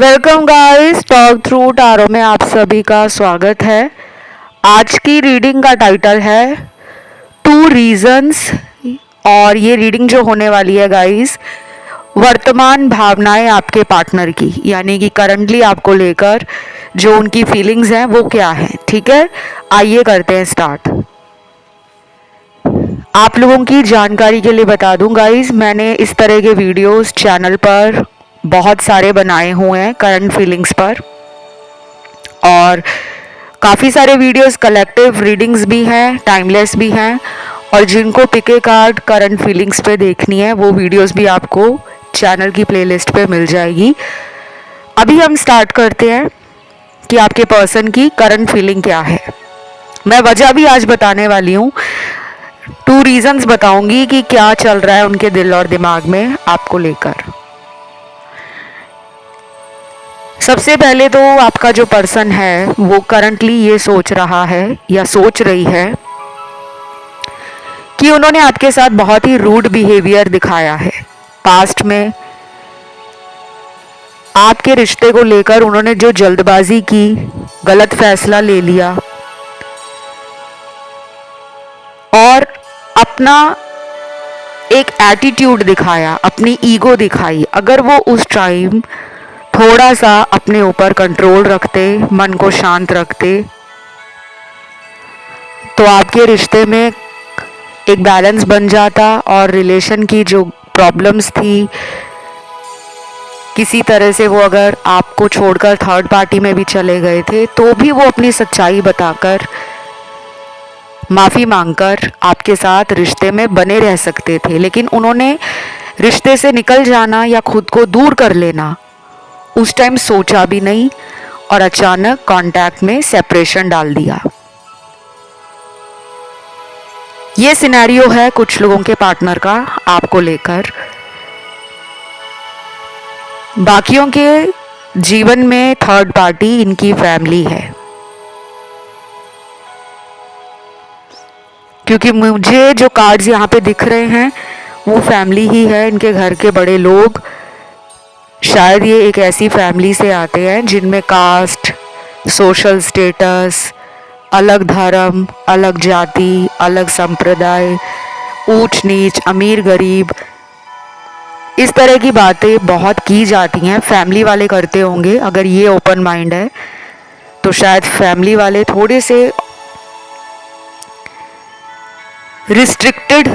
Welcome guys, talk through tarot में आप सभी का स्वागत है। आज की रीडिंग का टाइटल है टू रीजंस। और ये रीडिंग जो होने वाली है गाइस, वर्तमान भावनाएं आपके पार्टनर की, यानी कि करंटली आपको लेकर जो उनकी फीलिंग्स हैं वो क्या है। ठीक है, आइए करते हैं स्टार्ट। आप लोगों की जानकारी के लिए बता दूं गाइस, मैंने इस तरह के वीडियोस चैनल पर बहुत सारे बनाए हुए हैं करंट फीलिंग्स पर, और काफ़ी सारे वीडियोस कलेक्टिव रीडिंग्स भी हैं, टाइमलेस भी हैं, और जिनको पिके कार्ड करंट फीलिंग्स पे देखनी है वो वीडियोस भी आपको चैनल की प्लेलिस्ट पे मिल जाएगी। अभी हम स्टार्ट करते हैं कि आपके पर्सन की करंट फीलिंग क्या है। मैं वजह भी आज बताने वाली हूँ, टू रीजंस बताऊंगी कि क्या चल रहा है उनके दिल और दिमाग में आपको लेकर। सबसे पहले तो आपका जो पर्सन है वो करंटली ये सोच रहा है या सोच रही है कि उन्होंने आपके साथ बहुत ही रूड बिहेवियर दिखाया है। पास्ट में आपके रिश्ते को लेकर उन्होंने जो जल्दबाजी की, गलत फैसला ले लिया और अपना एक एटीट्यूड दिखाया, अपनी ईगो दिखाई। अगर वो उस टाइम थोड़ा सा अपने ऊपर कंट्रोल रखते, मन को शांत रखते, तो आपके रिश्ते में एक बैलेंस बन जाता और रिलेशन की जो प्रॉब्लम्स थी, किसी तरह से वो अगर आपको छोड़कर थर्ड पार्टी में भी चले गए थे तो भी वो अपनी सच्चाई बताकर, माफ़ी मांगकर आपके साथ रिश्ते में बने रह सकते थे। लेकिन उन्होंने रिश्ते से निकल जाना या खुद को दूर कर लेना उस टाइम सोचा भी नहीं और अचानक कांटेक्ट में सेपरेशन डाल दिया। ये सिनेरियो है कुछ लोगों के पार्टनर का आपको लेकर। बाकियों के जीवन में थर्ड पार्टी इनकी फैमिली है, क्योंकि मुझे जो कार्ड्स यहाँ पे दिख रहे हैं वो फैमिली ही है। इनके घर के बड़े लोग, शायद ये एक ऐसी फैमिली से आते हैं जिनमें कास्ट, सोशल स्टेटस, अलग धर्म, अलग जाति, अलग संप्रदाय, ऊंच नीच, अमीर गरीब, इस तरह की बातें बहुत की जाती हैं। फैमिली वाले करते होंगे। अगर ये ओपन माइंड है तो शायद फैमिली वाले थोड़े से रिस्ट्रिक्टेड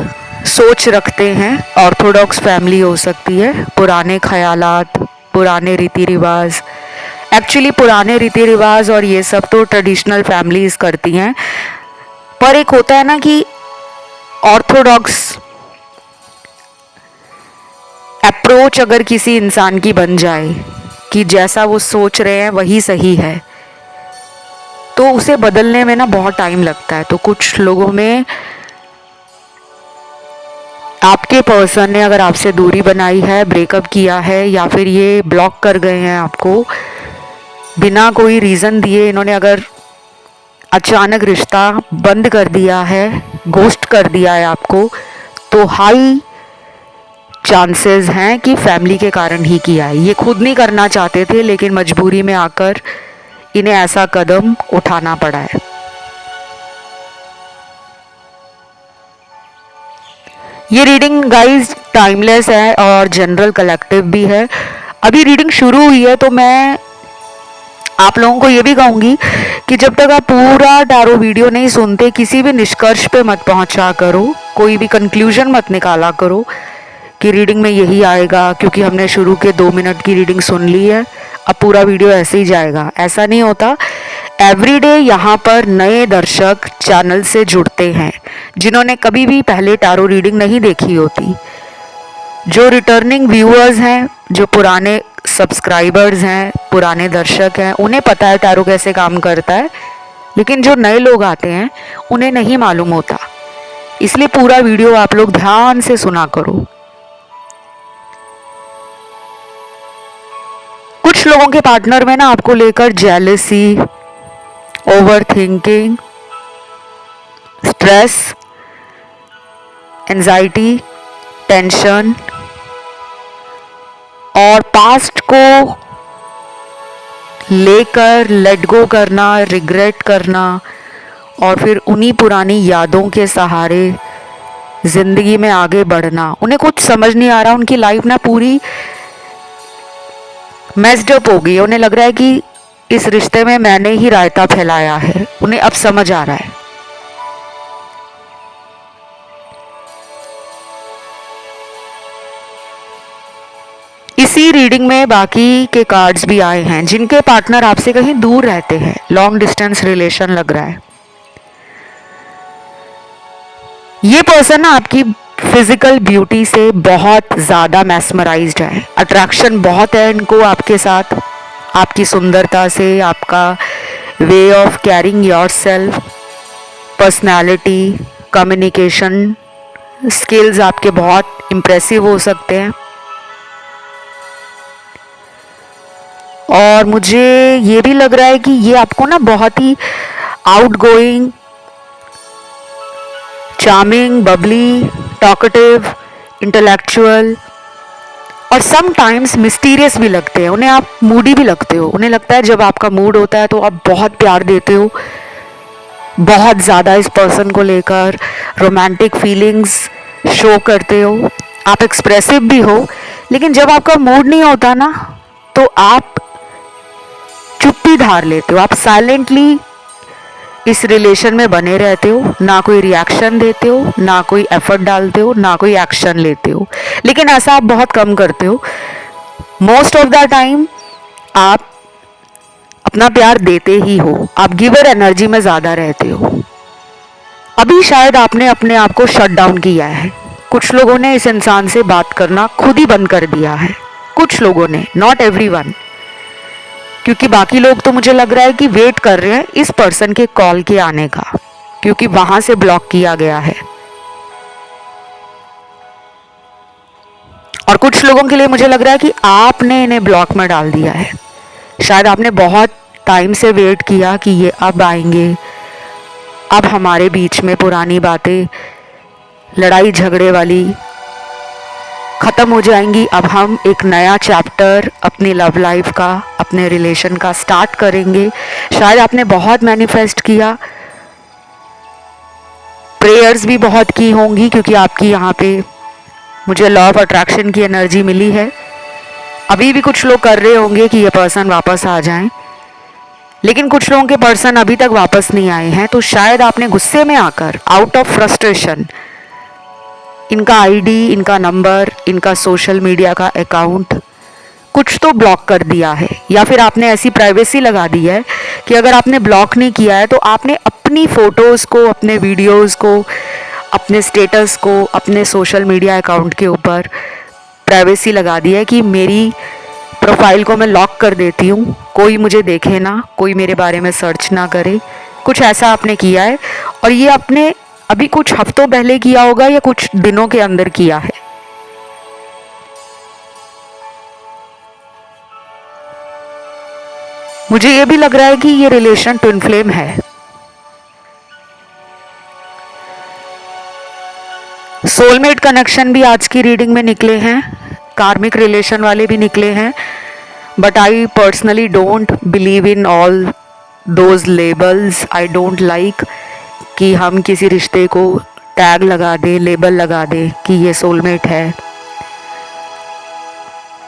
सोच रखते हैं। ऑर्थोडॉक्स फैमिली हो सकती है, पुराने ख्यालात, पुराने रीति रिवाज। एक्चुअली पुराने रीति रिवाज और ये सब तो ट्रेडिशनल फैमिलीज करती हैं, पर एक होता है ना कि ऑर्थोडॉक्स अप्रोच अगर किसी इंसान की बन जाए कि जैसा वो सोच रहे हैं वही सही है, तो उसे बदलने में ना बहुत टाइम लगता है। तो कुछ लोगों में आपके पर्सन ने अगर आपसे दूरी बनाई है, ब्रेकअप किया है, या फिर ये ब्लॉक कर गए हैं आपको बिना कोई रीज़न दिए, इन्होंने अगर अचानक रिश्ता बंद कर दिया है, घोस्ट कर दिया है आपको, तो हाई चांसेस हैं कि फैमिली के कारण ही किया है। ये खुद नहीं करना चाहते थे लेकिन मजबूरी में आकर इन्हें ऐसा कदम उठाना पड़ा है। ये रीडिंग गाइस टाइमलेस है और जनरल कलेक्टिव भी है। अभी रीडिंग शुरू हुई है तो मैं आप लोगों को ये भी कहूँगी कि जब तक आप पूरा टैरो वीडियो नहीं सुनते किसी भी निष्कर्ष पे मत पहुँचा करो, कोई भी कंक्लूजन मत निकाला करो कि रीडिंग में यही आएगा क्योंकि हमने शुरू के 2 मिनट की रीडिंग सुन ली है अब पूरा वीडियो ऐसे ही जाएगा। ऐसा नहीं होता। एवरीडे यहाँ पर नए दर्शक चैनल से जुड़ते हैं जिन्होंने कभी भी पहले टैरो रीडिंग नहीं देखी होती। जो रिटर्निंग व्यूअर्स हैं, जो पुराने सब्सक्राइबर्स हैं, पुराने दर्शक हैं, उन्हें पता है टैरो कैसे काम करता है, लेकिन जो नए लोग आते हैं उन्हें नहीं मालूम होता। इसलिए पूरा वीडियो आप लोग ध्यान से सुना करो। कुछ लोगों के पार्टनर में ना आपको लेकर jealousy, over thinking, stress, anxiety, tension और पास्ट को लेकर लेट गो करना, रिग्रेट करना और फिर उन्हीं पुरानी यादों के सहारे ज़िंदगी में आगे बढ़ना। उन्हें कुछ समझ नहीं आ रहा, उनकी लाइफ ना पूरी मेस्ड अप हो गई है। उन्हें लग रहा है कि इस रिश्ते में मैंने ही रायता फैलाया है। उन्हें अब समझ आ रहा है। इसी रीडिंग में बाकी के कार्ड्स भी आए हैं जिनके पार्टनर आपसे कहीं दूर रहते हैं, लॉन्ग डिस्टेंस रिलेशन लग रहा है। ये पर्सन ना आपकी फिजिकल ब्यूटी से बहुत ज़्यादा मैस्मराइज्ड है, अट्रैक्शन बहुत है इनको आपके साथ, आपकी सुंदरता से, आपका way of carrying your self, personality, communication skills आपके बहुत इम्प्रेसिव हो सकते हैं। और मुझे ये भी लग रहा है कि ये आपको ना बहुत ही outgoing, charming, bubbly, talkative, intellectual और समटाइम्स मिस्टीरियस भी लगते हैं। उन्हें आप मूडी भी लगते हो। उन्हें लगता है जब आपका मूड होता है तो आप बहुत प्यार देते हो, बहुत ज़्यादा इस पर्सन को लेकर रोमांटिक फीलिंग्स शो करते हो, आप एक्सप्रेसिव भी हो। लेकिन जब आपका मूड नहीं होता ना तो आप चुप्पी धार लेते हो, आप साइलेंटली इस रिलेशन में बने रहते हो, ना कोई रिएक्शन देते हो, ना कोई एफर्ट डालते हो, ना कोई एक्शन लेते हो। लेकिन ऐसा आप बहुत कम करते हो। मोस्ट ऑफ द टाइम आप अपना प्यार देते ही हो, आप गिवर एनर्जी में ज़्यादा रहते हो। अभी शायद आपने अपने आप को शट डाउन किया है। कुछ लोगों ने इस इंसान से बात करना खुद ही बंद कर दिया है, कुछ लोगों ने, नॉट एवरीवन, क्योंकि बाकी लोग तो मुझे लग रहा है कि वेट कर रहे हैं इस पर्सन के कॉल के आने का, क्योंकि वहां से ब्लॉक किया गया है। और कुछ लोगों के लिए मुझे लग रहा है कि आपने इन्हें ब्लॉक में डाल दिया है। शायद आपने बहुत टाइम से वेट किया कि ये अब आएंगे, अब हमारे बीच में पुरानी बातें, लड़ाई झगड़े वाली ख़त्म हो जाएंगी। अब हम एक नया चैप्टर अपनी लव लाइफ का, अपने रिलेशन का स्टार्ट करेंगे। शायद आपने बहुत मैनिफेस्ट किया, प्रेयर्स भी बहुत की होंगी, क्योंकि आपकी यहाँ पे मुझे लॉ ऑफ अट्रैक्शन की एनर्जी मिली है। अभी भी कुछ लोग कर रहे होंगे कि ये पर्सन वापस आ जाएं, लेकिन कुछ लोगों के पर्सन अभी तक वापस नहीं आए हैं। तो शायद आपने गुस्से में आकर, आउट ऑफ फ्रस्ट्रेशन, इनका आईडी, इनका नंबर, इनका सोशल मीडिया का अकाउंट कुछ तो ब्लॉक कर दिया है, या फिर आपने ऐसी प्राइवेसी लगा दी है कि अगर आपने ब्लॉक नहीं किया है तो आपने अपनी फ़ोटोज़ को, अपने वीडियोज़ को, अपने स्टेटस को, अपने सोशल मीडिया अकाउंट के ऊपर प्राइवेसी लगा दी है कि मेरी प्रोफाइल को मैं लॉक कर देती हूँ, कोई मुझे देखे ना, कोई मेरे बारे में सर्च ना करे। कुछ ऐसा आपने किया है, और ये आपने अभी कुछ हफ्तों पहले किया होगा या कुछ दिनों के अंदर किया है। मुझे ये भी लग रहा है कि ये रिलेशन ट्विन फ्लेम है। सोलमेट कनेक्शन भी आज की रीडिंग में निकले हैं, कार्मिक रिलेशन वाले भी निकले हैं, but I personally don't believe in all those labels. I don't like कि हम किसी रिश्ते को टैग लगा दें, लेबल लगा दें कि ये सोलमेट है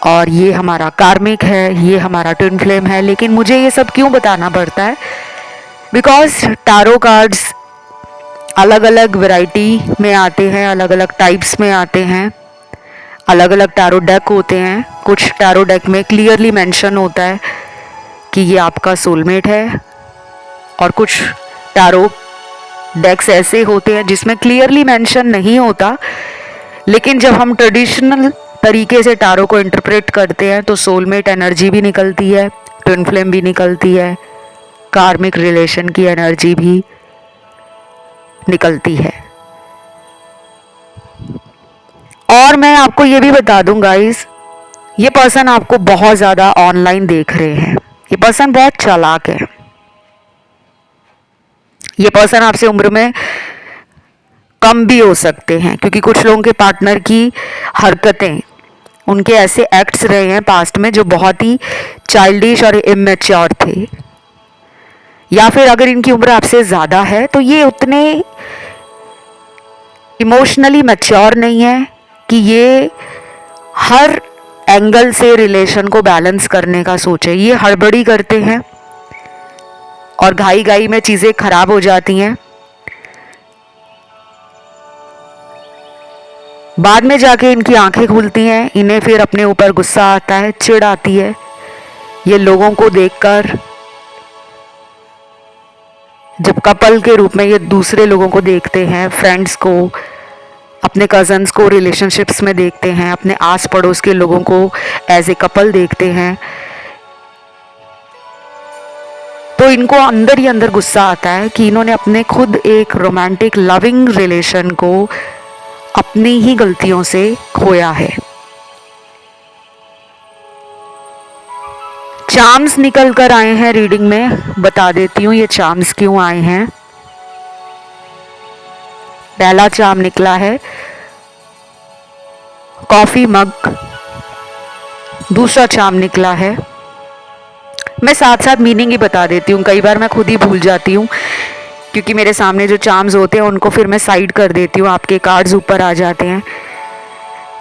और ये हमारा कार्मिक है, ये हमारा ट्विन फ्लेम है। लेकिन मुझे ये सब क्यों बताना पड़ता है? बिकॉज टैरो कार्ड्स अलग अलग वैरायटी में आते हैं, अलग अलग टाइप्स में आते हैं, अलग अलग टैरो डेक होते हैं। कुछ टैरो डेक में क्लियरली मेंशन होता है कि ये आपका सोलमेट है, और कुछ टैरो डेक्स ऐसे होते हैं जिसमें क्लियरली मेंशन नहीं होता, लेकिन जब हम ट्रेडिशनल तरीके से टैरो को इंटरप्रेट करते हैं तो सोलमेट एनर्जी भी निकलती है, ट्विन फ्लेम भी निकलती है, कार्मिक रिलेशन की एनर्जी भी निकलती है। और मैं आपको ये भी बता दूं गाइस, ये पर्सन आपको बहुत ज़्यादा ऑनलाइन देख रहे हैं। ये पर्सन बहुत चालाक है। ये पर्सन आपसे उम्र में कम भी हो सकते हैं, क्योंकि कुछ लोगों के पार्टनर की हरकतें उनके ऐसे एक्ट्स रहे हैं पास्ट में जो बहुत ही चाइल्डिश और इमेच्योर थे, या फिर अगर इनकी उम्र आपसे ज़्यादा है तो ये उतने इमोशनली मैच्योर नहीं है कि ये हर एंगल से रिलेशन को बैलेंस करने का सोचे। ये हड़बड़ी करते हैं और घाई घाई में चीज़ें खराब हो जाती हैं। बाद में जाके इनकी आंखें खुलती हैं, इन्हें फिर अपने ऊपर गुस्सा आता है, चिढ़ आती है ये लोगों को देखकर। जब कपल के रूप में ये दूसरे लोगों को देखते हैं, फ्रेंड्स को, अपने कज़न्स को रिलेशनशिप्स में देखते हैं, अपने आस पड़ोस के लोगों को एज ए कपल देखते हैं, तो इनको अंदर ही अंदर गुस्सा आता है कि इन्होंने अपने खुद एक रोमांटिक लविंग रिलेशन को अपनी ही गलतियों से खोया है। चार्म्स निकल कर आए हैं रीडिंग में, बता देती हूँ ये चार्म्स क्यों आए हैं। पहला चार्म निकला है कॉफी मग, दूसरा चार्म निकला है, मैं साथ साथ मीनिंग ही बता देती हूँ, कई बार मैं खुद ही भूल जाती हूँ क्योंकि मेरे सामने जो चार्म्स होते हैं उनको फिर मैं साइड कर देती हूँ, आपके कार्ड्स ऊपर आ जाते हैं।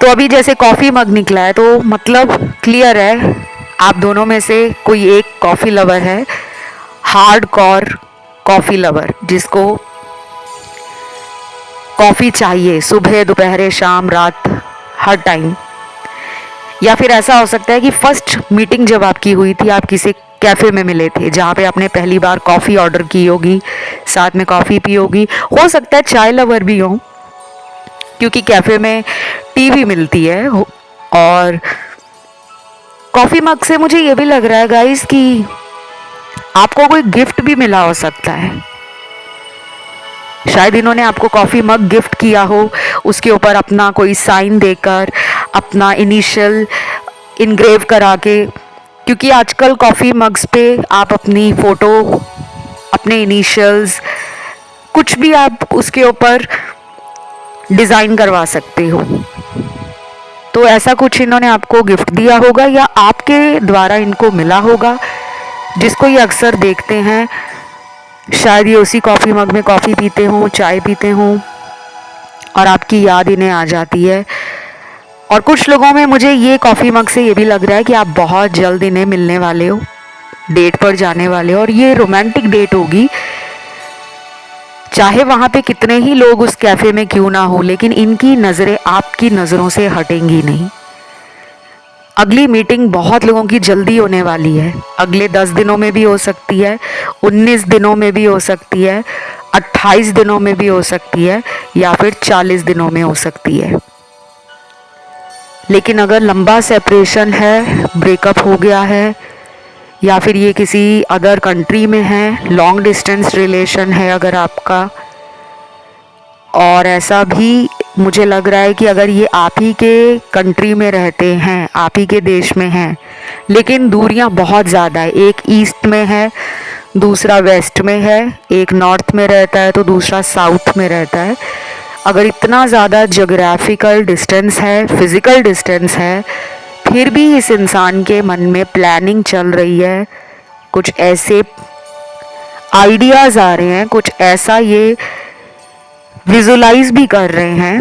तो अभी जैसे कॉफ़ी मग निकला है तो मतलब क्लियर है, आप दोनों में से कोई एक कॉफ़ी लवर है, हार्ड कॉर कॉफ़ी लवर, जिसको कॉफ़ी चाहिए सुबह, दोपहर, शाम, रात, हर टाइम। या फिर ऐसा हो सकता है कि फर्स्ट मीटिंग जब आपकी हुई थी, आप किसी कैफ़े में मिले थे जहाँ पे आपने पहली बार कॉफ़ी ऑर्डर की होगी, साथ में कॉफ़ी पी होगी। हो सकता है चाय लवर भी हो क्योंकि कैफ़े में टी भी मिलती है। और कॉफ़ी मग से मुझे ये भी लग रहा है गाइस कि आपको कोई गिफ्ट भी मिला हो सकता है। शायद इन्होंने आपको कॉफ़ी मग गिफ्ट किया हो, उसके ऊपर अपना कोई साइन देकर, अपना इनिशियल इनग्रेव करा के, क्योंकि आजकल कॉफ़ी मग्स पे आप अपनी फ़ोटो, अपने इनिशियल्स, कुछ भी आप उसके ऊपर डिज़ाइन करवा सकते हो। तो ऐसा कुछ इन्होंने आपको गिफ्ट दिया होगा या आपके द्वारा इनको मिला होगा, जिसको ये अक्सर देखते हैं। शायद ये उसी कॉफ़ी मग में कॉफ़ी पीते हों, चाय पीते हों और आपकी याद इन्हें आ जाती है। और कुछ लोगों में मुझे ये कॉफ़ी मग से ये भी लग रहा है कि आप बहुत जल्द इन्हें मिलने वाले हो, डेट पर जाने वाले हो, और ये रोमांटिक डेट होगी। चाहे वहाँ पे कितने ही लोग उस कैफ़े में क्यों ना हो, लेकिन इनकी नज़रें आपकी नज़रों से हटेंगी नहीं। अगली मीटिंग बहुत लोगों की जल्दी होने वाली है, अगले 10 दिनों में भी हो सकती है, 19 दिनों में भी हो सकती है, 28 दिनों में भी हो सकती है, या फिर 40 दिनों में हो सकती है। लेकिन अगर लंबा सेपरेशन है, ब्रेकअप हो गया है, या फिर ये किसी अदर कंट्री में है, लॉन्ग डिस्टेंस रिलेशन है अगर आपका, और ऐसा भी मुझे लग रहा है कि अगर ये आप ही के कंट्री में रहते हैं, आप ही के देश में हैं, लेकिन दूरियां बहुत ज़्यादा है, एक ईस्ट में है, दूसरा वेस्ट में है, एक नॉर्थ में रहता है तो दूसरा साउथ में रहता है। अगर इतना ज़्यादा जोग्राफिकल डिस्टेंस है, फिज़िकल डिस्टेंस है, फिर भी इस इंसान के मन में प्लानिंग चल रही है, कुछ ऐसे आइडियाज़ आ रहे हैं, कुछ ऐसा ये विजुलाइज भी कर रहे हैं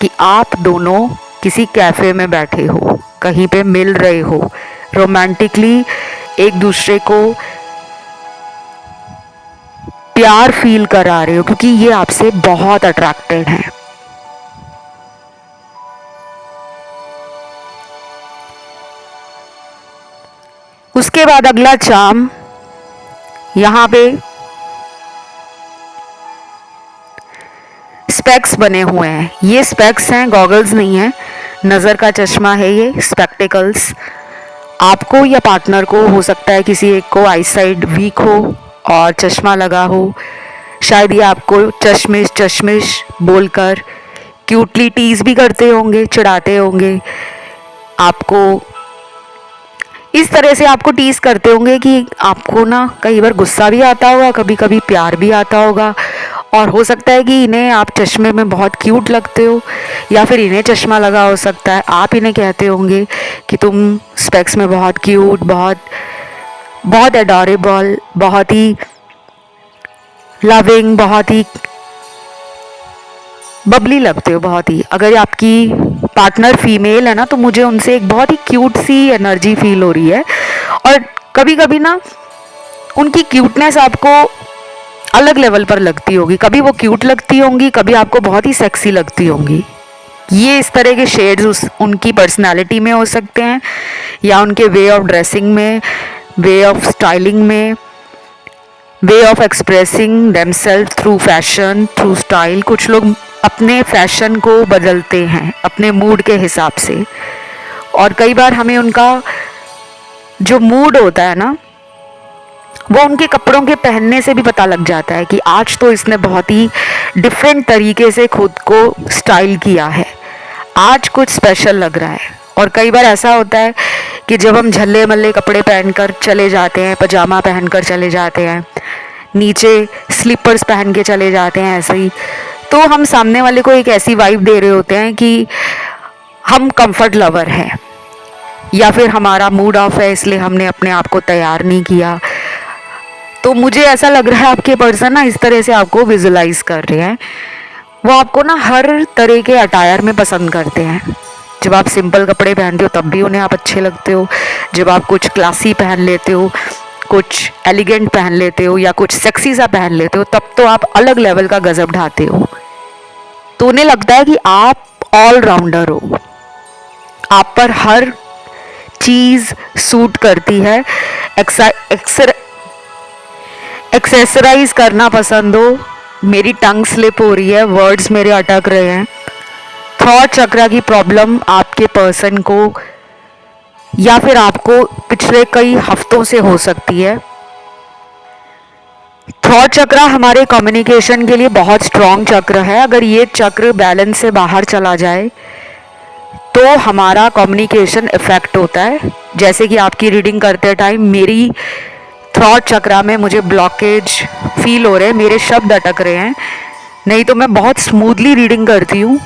कि आप दोनों किसी कैफ़े में बैठे हो, कहीं पे मिल रहे हो, रोमांटिकली एक दूसरे को प्यार फील करा रहे हो, क्योंकि ये आपसे बहुत अट्रैक्टेड हैं। उसके बाद अगला चार्म, यहाँ पे स्पेक्स बने हुए हैं। ये स्पेक्स हैं, गॉगल्स नहीं है, नज़र का चश्मा है ये, स्पेक्टिकल्स। आपको या पार्टनर को हो सकता है किसी एक को आई साइड वीक हो और चश्मा लगा हो। शायद ये आपको चश्मिश चश्मिश बोलकर क्यूटली टीज़ भी करते होंगे, चिढ़ाते होंगे आपको, इस तरह से आपको टीज़ करते होंगे कि आपको ना कई बार गुस्सा भी आता होगा, कभी कभी प्यार भी आता होगा, और हो सकता है कि इन्हें आप चश्मे में बहुत क्यूट लगते हो, या फिर इन्हें चश्मा लगा हो सकता है। आप इन्हें कहते होंगे कि तुम स्पेक्स में बहुत क्यूट, बहुत बहुत एडोरेबल, बहुत ही लविंग, बहुत ही बबली लगते हो, बहुत ही। अगर आपकी पार्टनर फीमेल है ना, तो मुझे उनसे एक बहुत ही क्यूट सी एनर्जी फील हो रही है। और कभी कभी ना उनकी क्यूटनेस आपको अलग लेवल पर लगती होगी। कभी वो क्यूट लगती होंगी, कभी आपको बहुत ही सेक्सी लगती होंगी। ये इस तरह के शेड्स उनकी पर्सनालिटी में हो सकते हैं, या उनके वे ऑफ ड्रेसिंग में, वे ऑफ स्टाइलिंग में, way of expressing themselves through fashion, through style. कुछ लोग अपने फैशन को बदलते हैं अपने मूड के हिसाब से, और कई बार हमें उनका जो मूड होता है ना, वो उनके कपड़ों के पहनने से भी पता लग जाता है कि आज तो इसने बहुत ही डिफरेंट तरीके से खुद को स्टाइल किया है, आज कुछ स्पेशल लग रहा है। और कई बार ऐसा होता है कि जब हम झल्ले मल्ले कपड़े पहनकर चले जाते हैं, पजामा पहनकर चले जाते हैं, नीचे स्लीपर्स पहन के चले जाते हैं ऐसे ही, तो हम सामने वाले को एक ऐसी वाइब दे रहे होते हैं कि हम कंफर्ट लवर हैं, या फिर हमारा मूड ऑफ है इसलिए हमने अपने आप को तैयार नहीं किया। तो मुझे ऐसा लग रहा है आपके पर्सन ना इस तरह से आपको विजुलाइज कर रहे हैं। वो आपको ना हर तरह के अटायर में पसंद करते हैं। जब आप सिंपल कपड़े पहनते हो तब भी उन्हें आप अच्छे लगते हो, जब आप कुछ क्लासी पहन लेते हो, कुछ एलिगेंट पहन लेते हो, या कुछ सेक्सी सा पहन लेते हो, तब तो आप अलग लेवल का गजब ढाते हो। तो उन्हें लगता है कि आप ऑलराउंडर हो, आप पर हर चीज़ सूट करती है। एक्सेसराइज करना पसंद हो। मेरी टंग स्लिप हो रही है, वर्ड्स मेरे अटक रहे हैं। थॉट चक्र की प्रॉब्लम आपके पर्सन को या फिर आपको पिछले कई हफ्तों से हो सकती है। थॉट चक्र हमारे कम्युनिकेशन के लिए बहुत स्ट्रॉन्ग चक्र है। अगर ये चक्र बैलेंस से बाहर चला जाए तो हमारा कम्युनिकेशन इफेक्ट होता है। जैसे कि आपकी रीडिंग करते टाइम मेरी थॉट चक्र में मुझे ब्लॉकेज फील हो रहे हैं, मेरे शब्द अटक रहे हैं, नहीं तो मैं बहुत स्मूथली रीडिंग करती हूँ।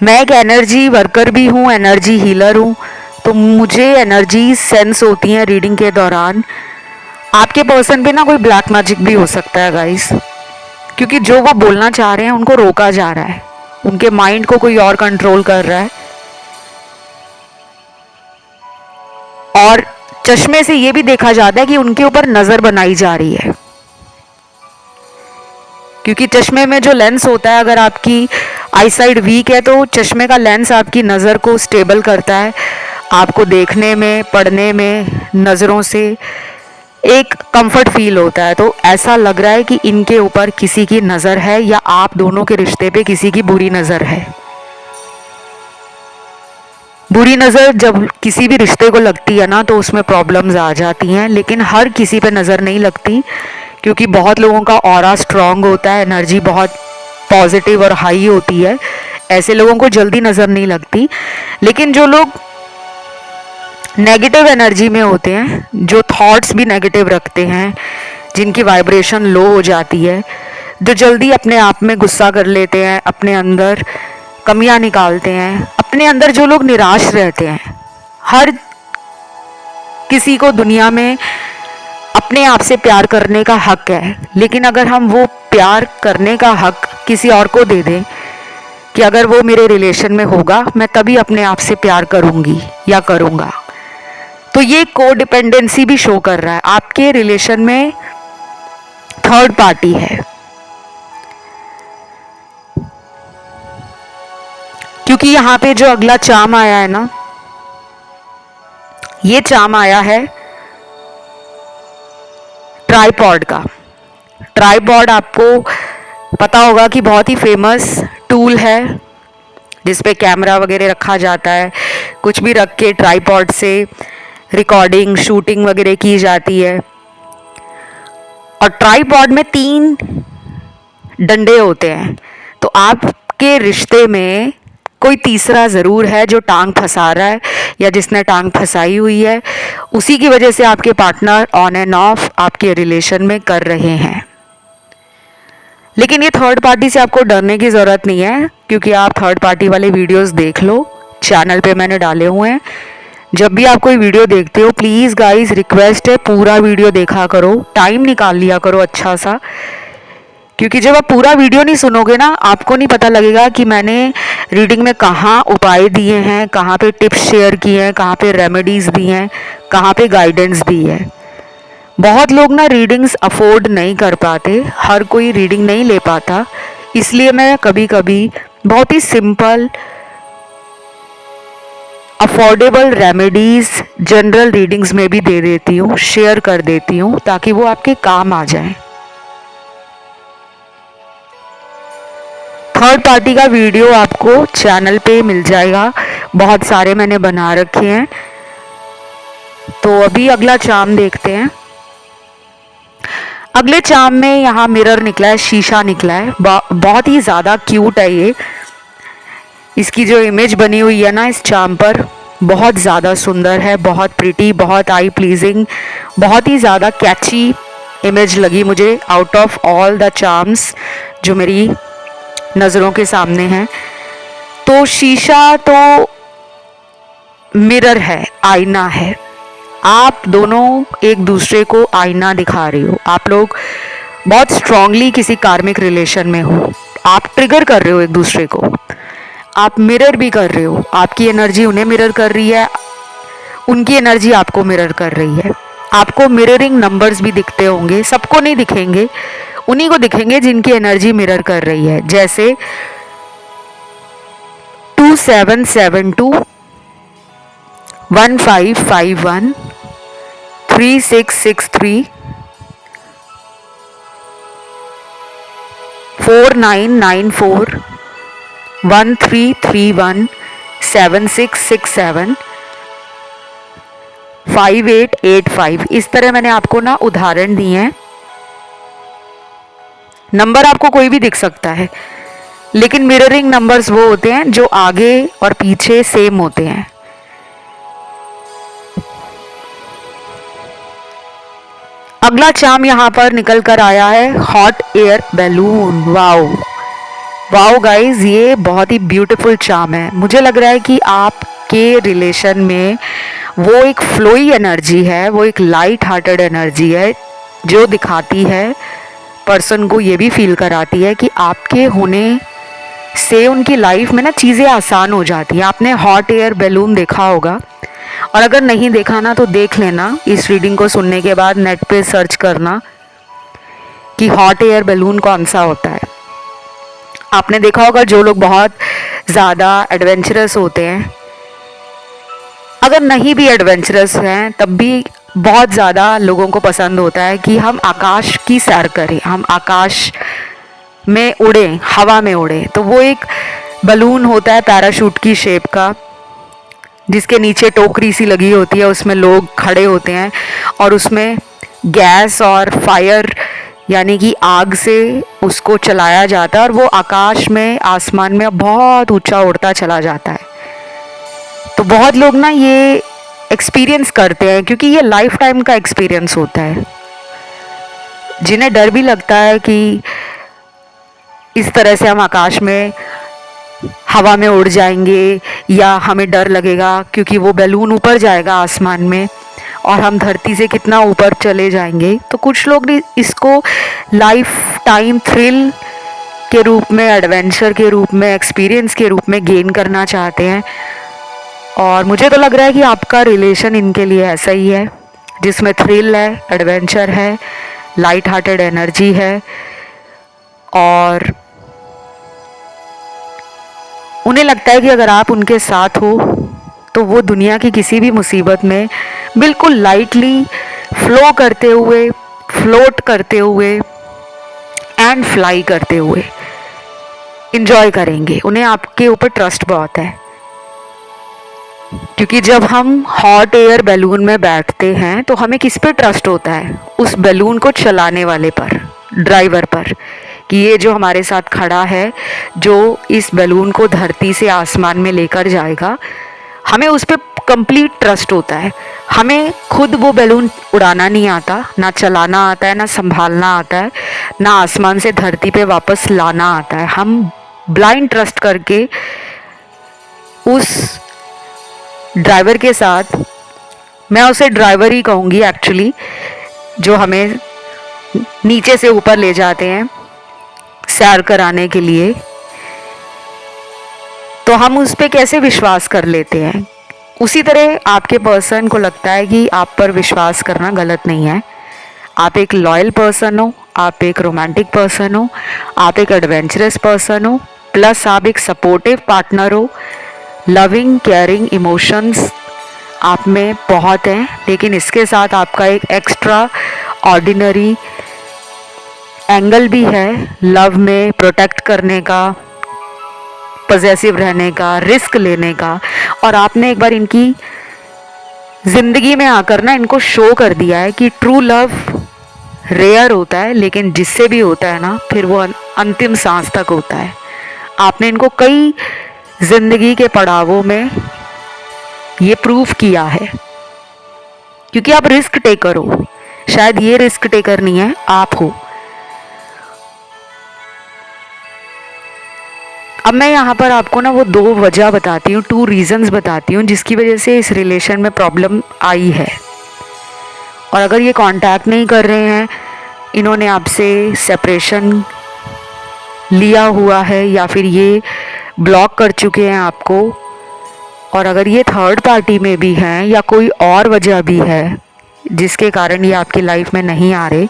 मैं एक एनर्जी वर्कर भी हूँ, एनर्जी हीलर हूँ, तो मुझे एनर्जी सेंस होती हैं रीडिंग के दौरान। आपके पर्सन पे ना कोई ब्लैक मैजिक भी हो सकता है गाइस, क्योंकि जो वो बोलना चाह रहे हैं उनको रोका जा रहा है, उनके माइंड को कोई और कंट्रोल कर रहा है। और चश्मे से ये भी देखा जाता है कि उनके ऊपर नज़र बनाई जा रही है, क्योंकि चश्मे में जो लेंस होता है, अगर आपकी आईसाइट वीक है तो चश्मे का लेंस आपकी नज़र को स्टेबल करता है, आपको देखने में, पढ़ने में, नज़रों से एक कंफर्ट फील होता है। तो ऐसा लग रहा है कि इनके ऊपर किसी की नज़र है, या आप दोनों के रिश्ते पे किसी की बुरी नज़र है। बुरी नज़र जब किसी भी रिश्ते को लगती है ना, तो उसमें प्रॉब्लम्स आ जाती हैं, लेकिन हर किसी पे नज़र नहीं लगती, क्योंकि बहुत लोगों का ऑरा स्ट्रांग होता है, एनर्जी बहुत पॉजिटिव और हाई होती है, ऐसे लोगों को जल्दी नज़र नहीं लगती। लेकिन जो लोग नेगेटिव एनर्जी में होते हैं, जो थॉट्स भी नेगेटिव रखते हैं, जिनकी वाइब्रेशन लो हो जाती है, जो जल्दी अपने आप में गुस्सा कर लेते हैं, अपने अंदर कमियां निकालते हैं, अपने अंदर जो लोग निराश रहते हैं, हर किसी को दुनिया में अपने आप से प्यार करने का हक है। लेकिन अगर हम वो प्यार करने का हक किसी और को दे दें कि अगर वो मेरे रिलेशन में होगा मैं तभी अपने आप से प्यार करूंगी या करूंगा, तो ये को डिपेंडेंसी भी शो कर रहा है। आपके रिलेशन में थर्ड पार्टी है, क्योंकि यहाँ पे जो अगला चार्म आया है ना, ये चार्म आया है ट्राइपॉड का। ट्राइपॉड आपको पता होगा कि बहुत ही फेमस टूल है, जिसपे कैमरा वगैरह रखा जाता है, कुछ भी रख के ट्राइपॉड से रिकॉर्डिंग, शूटिंग वगैरह की जाती है। और ट्राइपॉड में 3 डंडे होते हैं। तो आपके रिश्ते में कोई तीसरा ज़रूर है जो टांग फंसा रहा है या जिसने टांग फंसाई हुई है। उसी की वजह से आपके पार्टनर ऑन एंड ऑफ आपके रिलेशन में कर रहे हैं। लेकिन ये थर्ड पार्टी से आपको डरने की ज़रूरत नहीं है, क्योंकि आप थर्ड पार्टी वाले वीडियोस देख लो, चैनल पे मैंने डाले हुए हैं। जब भी आप कोई वीडियो देखते हो, प्लीज़ गाइस रिक्वेस्ट है पूरा वीडियो देखा करो, टाइम निकाल लिया करो अच्छा सा, क्योंकि जब आप पूरा वीडियो नहीं सुनोगे ना, आपको नहीं पता लगेगा कि मैंने रीडिंग में कहाँ उपाय दिए हैं, कहाँ पे टिप्स शेयर किए हैं, कहाँ पे रेमेडीज़ दी हैं, कहाँ पे गाइडेंस दी है। बहुत लोग ना रीडिंग्स अफोर्ड नहीं कर पाते, हर कोई रीडिंग नहीं ले पाता, इसलिए मैं कभी कभी बहुत ही simple affordable remedies general readings में भी दे देती हूँ, शेयर कर देती हूँ, ताकि वो आपके काम आ जाए। थर्ड पार्टी का वीडियो आपको चैनल पे मिल जाएगा, बहुत सारे मैंने बना रखे हैं। तो अभी अगला चार्म देखते हैं। अगले चार्म में यहाँ मिरर निकला है, शीशा निकला है, बहुत ही ज़्यादा क्यूट है ये। इसकी जो इमेज बनी हुई है ना इस चार्म पर, बहुत ज़्यादा सुंदर है, बहुत प्रिटी, बहुत आई प्लीजिंग, बहुत ही ज़्यादा कैची इमेज लगी मुझे out of all the charms जो मेरी नज़रों के सामने हैं। तो शीशा तो मिरर है, आईना है। आप दोनों एक दूसरे को आईना दिखा रहे हो, आप लोग बहुत स्ट्रांगली किसी कार्मिक रिलेशन में हो, आप ट्रिगर कर रहे हो एक दूसरे को, आप मिरर भी कर रहे हो, आपकी एनर्जी उन्हें मिरर कर रही है, उनकी एनर्जी आपको मिरर कर रही है। आपको मिररिंग नंबर्स भी दिखते होंगे, सबको नहीं दिखेंगे, उन्हीं को दिखेंगे जिनकी एनर्जी मिरर कर रही है। जैसे 2772, 1551, 3663, 4994, 1331, 7667, 5885। इस तरह मैंने आपको ना उदाहरण दिए हैं। नंबर आपको कोई भी दिख सकता है, लेकिन मिररिंग नंबर्स वो होते हैं जो आगे और पीछे सेम होते हैं। अगला चार्म यहाँ पर निकल कर आया है, hot air balloon. Wow wow guys, ये बहुत ही ब्यूटीफुल चार्म है। मुझे लग रहा है कि आपके रिलेशन में वो एक फ्लोई एनर्जी है, वो एक लाइट हार्टेड एनर्जी है जो दिखाती है, पर्सन को ये भी फील कराती है कि आपके होने से उनकी लाइफ में ना चीज़ें आसान हो जाती हैं। आपने हॉट एयर बैलून देखा होगा, और अगर नहीं देखा ना तो देख लेना, इस रीडिंग को सुनने के बाद नेट पे सर्च करना कि हॉट एयर बैलून कौन सा होता है। आपने देखा होगा जो लोग बहुत ज़्यादा एडवेंचरस होते हैं, अगर नहीं भी एडवेंचरस हैं तब भी बहुत ज़्यादा लोगों को पसंद होता है कि हम आकाश की सैर करें, हम आकाश में उड़ें, हवा में उड़ें। तो वो एक बलून होता है पैराशूट की शेप का, जिसके नीचे टोकरी सी लगी होती है, उसमें लोग खड़े होते हैं और उसमें गैस और फायर यानी कि आग से उसको चलाया जाता है और वो आकाश में, आसमान में बहुत ऊंचा उड़ता चला जाता है। तो बहुत लोग ना ये एक्सपीरियंस करते हैं, क्योंकि ये लाइफ टाइम का एक्सपीरियंस होता है। जिन्हें डर भी लगता है कि इस तरह से हम आकाश में, हवा में उड़ जाएंगे, या हमें डर लगेगा क्योंकि वो बैलून ऊपर जाएगा आसमान में और हम धरती से कितना ऊपर चले जाएंगे। तो कुछ लोग इसको लाइफ टाइम थ्रिल के रूप में, एडवेंचर के रूप में, एक्सपीरियंस के रूप में गेन करना चाहते हैं। और मुझे तो लग रहा है कि आपका रिलेशन इनके लिए ऐसा ही है, जिसमें थ्रिल है, एडवेंचर है, लाइट हार्टेड एनर्जी है, और उन्हें लगता है कि अगर आप उनके साथ हो तो वो दुनिया की किसी भी मुसीबत में बिल्कुल लाइटली फ्लो करते हुए, फ्लोट करते हुए एंड फ्लाई करते हुए इंजॉय करेंगे। उन्हें आपके ऊपर ट्रस्ट बहुत है, क्योंकि जब हम हॉट एयर बैलून में बैठते हैं तो हमें किस पे ट्रस्ट होता है? उस बैलून को चलाने वाले पर, ड्राइवर पर, कि ये जो हमारे साथ खड़ा है, जो इस बैलून को धरती से आसमान में लेकर जाएगा, हमें उस पर कंप्लीट ट्रस्ट होता है। हमें खुद वो बैलून उड़ाना नहीं आता, ना चलाना आता है, ना संभालना आता है, ना आसमान से धरती पे वापस लाना आता है। हम ब्लाइंड ट्रस्ट करके उस ड्राइवर के साथ, मैं उसे ड्राइवर ही कहूँगी एक्चुअली, जो हमें नीचे से ऊपर ले जाते हैं सैर कराने के लिए, तो हम उस पर कैसे विश्वास कर लेते हैं। उसी तरह आपके पर्सन को लगता है कि आप पर विश्वास करना गलत नहीं है। आप एक लॉयल पर्सन हो, आप एक रोमांटिक पर्सन हो, आप एक एडवेंचरस पर्सन हो, प्लस आप एक सपोर्टिव पार्टनर हो। लविंग केयरिंग इमोशंस आप में बहुत हैं, लेकिन इसके साथ आपका एक एक्स्ट्रा ऑर्डिनरी एंगल भी है लव में, प्रोटेक्ट करने का, पॉजेसिव रहने का, रिस्क लेने का। और आपने एक बार इनकी ज़िंदगी में आकर ना इनको शो कर दिया है कि ट्रू लव रेयर होता है, लेकिन जिससे भी होता है ना फिर वो अंतिम सांस तक होता है। आपने इनको कई ज़िंदगी के पड़ावों में ये प्रूफ किया है, क्योंकि आप रिस्क टेकर हो। शायद ये रिस्क टेकर नहीं है, आप हो। अब मैं यहाँ पर आपको ना वो 2 वजह बताती हूँ, 2 रीज़न्स बताती हूँ जिसकी वजह से इस रिलेशन में प्रॉब्लम आई है। और अगर ये कांटेक्ट नहीं कर रहे हैं, इन्होंने आपसे सेपरेशन लिया हुआ है या फिर ये ब्लॉक कर चुके हैं आपको, और अगर ये थर्ड पार्टी में भी हैं या कोई और वजह भी है जिसके कारण ये आपकी लाइफ में नहीं आ रहे,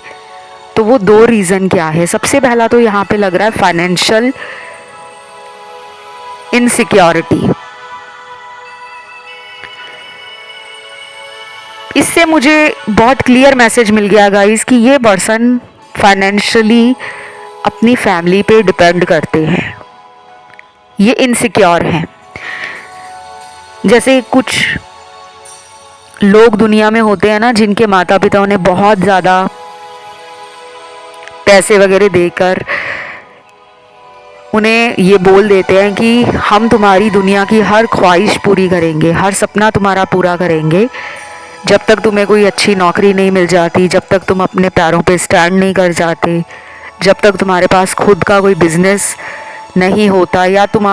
तो वो 2 रीज़न क्या है। सबसे पहला तो यहाँ पे लग रहा है फाइनेंशियल इनसिक्योरिटी। इससे मुझे बहुत क्लियर मैसेज मिल गया गाइस कि ये पर्सन फाइनेंशियली अपनी फैमिली पे डिपेंड करते हैं, ये इनसिक्योर हैं। जैसे कुछ लोग दुनिया में होते हैं ना, जिनके माता पिता उन्हें बहुत ज़्यादा पैसे वगैरह देकर उन्हें ये बोल देते हैं कि हम तुम्हारी दुनिया की हर ख्वाहिश पूरी करेंगे, हर सपना तुम्हारा पूरा करेंगे, जब तक तुम्हें कोई अच्छी नौकरी नहीं मिल जाती, जब तक तुम अपने पैरों पे स्टैंड नहीं कर जाते, जब तक तुम्हारे पास खुद का कोई बिजनेस नहीं होता, या तुम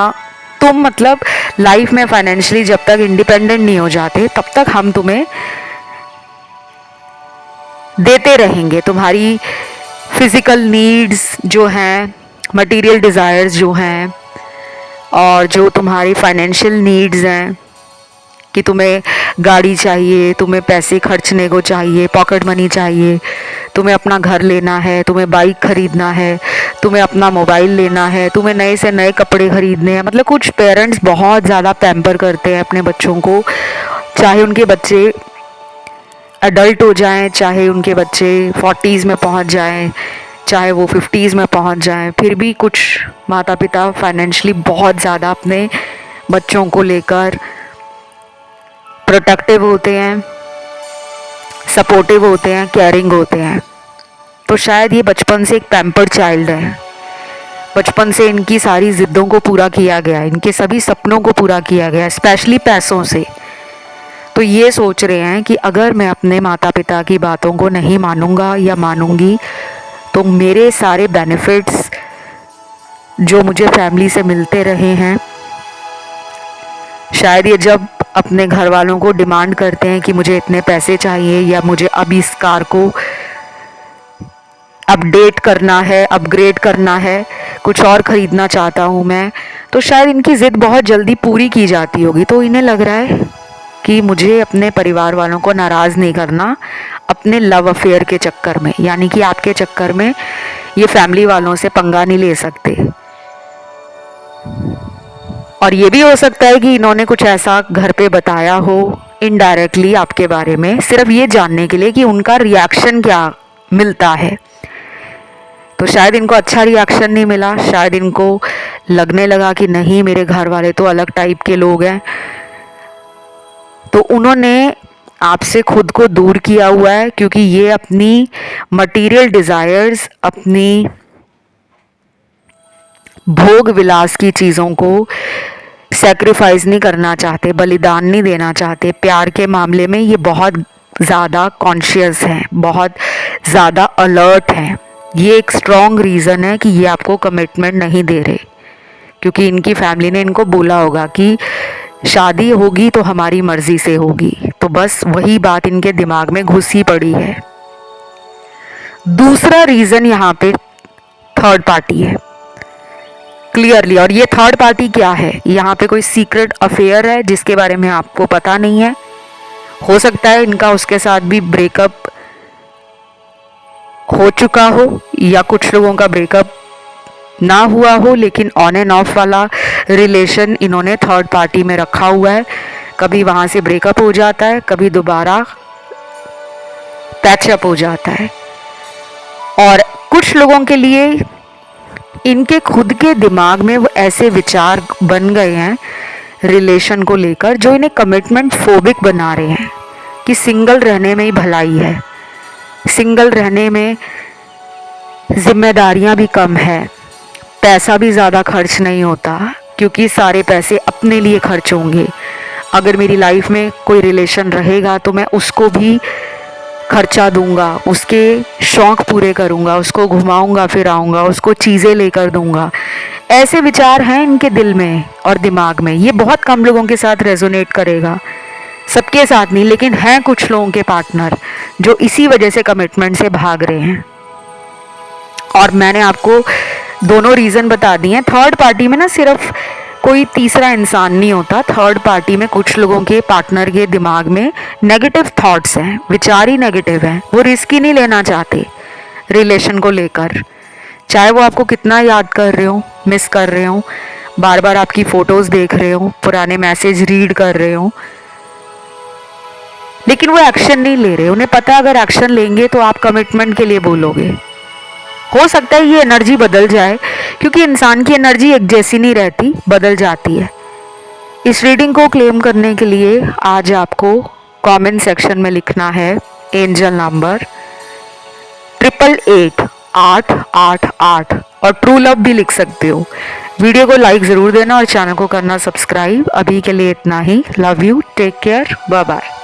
मतलब लाइफ में फाइनेंशियली जब तक इंडिपेंडेंट नहीं हो जाते, तब तक हम तुम्हें देते रहेंगे। तुम्हारी फिज़िकल नीड्स जो हैं, मटेरियल डिज़ायर्स जो हैं, और जो तुम्हारी फाइनेंशियल नीड्स हैं कि तुम्हें गाड़ी चाहिए, तुम्हें पैसे खर्चने को चाहिए, पॉकेट मनी चाहिए, तुम्हें अपना घर लेना है, तुम्हें बाइक खरीदना है, तुम्हें अपना मोबाइल लेना है, तुम्हें नए से नए कपड़े खरीदने हैं। मतलब कुछ पेरेंट्स बहुत ज़्यादा पैम्पर करते हैं अपने बच्चों को, चाहे उनके बच्चे एडल्ट हो जाएं, चाहे उनके बच्चे 40s में पहुंच जाएं, चाहे वो 50s में पहुंच जाएं, फिर भी कुछ माता पिता फाइनेंशियली बहुत ज़्यादा अपने बच्चों को लेकर प्रोटेक्टिव होते हैं, सपोर्टिव होते हैं, केयरिंग होते हैं। तो शायद ये बचपन से एक पैम्पर्ड चाइल्ड है, बचपन से इनकी सारी ज़िद्दों को पूरा किया गया, इनके सभी सपनों को पूरा किया गया, स्पेशली पैसों से। तो ये सोच रहे हैं कि अगर मैं अपने माता पिता की बातों को नहीं मानूंगा या मानूंगी, तो मेरे सारे बेनिफिट्स जो मुझे फैमिली से मिलते रहे हैं, शायद ये जब अपने घर वालों को डिमांड करते हैं कि मुझे इतने पैसे चाहिए, या मुझे अब इस कार को अपडेट करना है, अपग्रेड करना है, कुछ और ख़रीदना चाहता हूँ मैं, तो शायद इनकी ज़िद बहुत जल्दी पूरी की जाती होगी। तो इन्हें लग रहा है कि मुझे अपने परिवार वालों को नाराज़ नहीं करना अपने लव अफेयर के चक्कर में, यानी कि आपके चक्कर में ये फैमिली वालों से पंगा नहीं ले सकते। और ये भी हो सकता है कि इन्होंने कुछ ऐसा घर पे बताया हो इनडायरेक्टली आपके बारे में, सिर्फ ये जानने के लिए कि उनका रिएक्शन क्या मिलता है। तो शायद इनको अच्छा रिएक्शन नहीं मिला, शायद इनको लगने लगा कि नहीं, मेरे घर वाले तो अलग टाइप के लोग हैं, तो उन्होंने आपसे खुद को दूर किया हुआ है, क्योंकि ये अपनी मटेरियल डिज़ायर्स, अपनी भोग विलास की चीज़ों को सेक्रीफाइस नहीं करना चाहते, बलिदान नहीं देना चाहते। प्यार के मामले में ये बहुत ज़्यादा कॉन्शियस हैं, बहुत ज़्यादा अलर्ट हैं। ये एक स्ट्रॉन्ग रीज़न है कि ये आपको कमिटमेंट नहीं दे रहे, क्योंकि इनकी फैमिली ने इनको बोला होगा कि शादी होगी तो हमारी मर्ज़ी से होगी। तो बस वही बात इनके दिमाग में घुसी पड़ी है। दूसरा रीज़न यहाँ पे थर्ड पार्टी है क्लियरली। और ये थर्ड पार्टी क्या है? यहाँ पे कोई सीक्रेट अफेयर है जिसके बारे में आपको पता नहीं है। हो सकता है इनका उसके साथ भी ब्रेकअप हो चुका हो, या कुछ लोगों का ब्रेकअप ना हुआ हो, लेकिन ऑन एंड ऑफ वाला रिलेशन इन्होंने थर्ड पार्टी में रखा हुआ है। कभी वहाँ से ब्रेकअप हो जाता है, कभी दोबारा पैचअप हो जाता है। और कुछ लोगों के लिए इनके खुद के दिमाग में वो ऐसे विचार बन गए हैं रिलेशन को लेकर, जो इन्हें कमिटमेंट फोबिक बना रहे हैं कि सिंगल रहने में ही भलाई है, सिंगल रहने में जिम्मेदारियां भी कम है, पैसा भी ज़्यादा खर्च नहीं होता, क्योंकि सारे पैसे अपने लिए खर्च होंगे। अगर मेरी लाइफ में कोई रिलेशन रहेगा तो मैं उसको भी खर्चा दूंगा, उसके शौक़ पूरे करूंगा, उसको घुमाऊंगा फिराऊंगा, उसको चीज़ें लेकर दूंगा। ऐसे विचार हैं इनके दिल में और दिमाग में। ये बहुत कम लोगों के साथ रेजोनेट करेगा, सबके साथ नहीं, लेकिन हैं कुछ लोगों के पार्टनर जो इसी वजह से कमिटमेंट से भाग रहे हैं। और मैंने आपको दोनों रीज़न बता दिए हैं। थर्ड पार्टी में ना सिर्फ कोई तीसरा इंसान नहीं होता, थर्ड पार्टी में कुछ लोगों के पार्टनर के दिमाग में नेगेटिव थॉट्स हैं, विचार ही नेगेटिव हैं। वो रिस्क ही नहीं लेना चाहते रिलेशन को लेकर, चाहे वो आपको कितना याद कर रहे हो, मिस कर रहे हो, बार बार आपकी फ़ोटोज़ देख रहे हो, पुराने मैसेज रीड कर रहे हो, लेकिन वो एक्शन नहीं ले रहे। उन्हें पता है अगर एक्शन लेंगे तो आप कमिटमेंट के लिए बोलोगे। हो सकता है ये एनर्जी बदल जाए, क्योंकि इंसान की एनर्जी एक जैसी नहीं रहती, बदल जाती है। इस रीडिंग को क्लेम करने के लिए आज आपको कमेंट सेक्शन में लिखना है एंजल नंबर 888 और ट्रू लव भी लिख सकते हो। वीडियो को लाइक ज़रूर देना और चैनल को करना सब्सक्राइब। अभी के लिए इतना ही। Love you, take care, bye bye.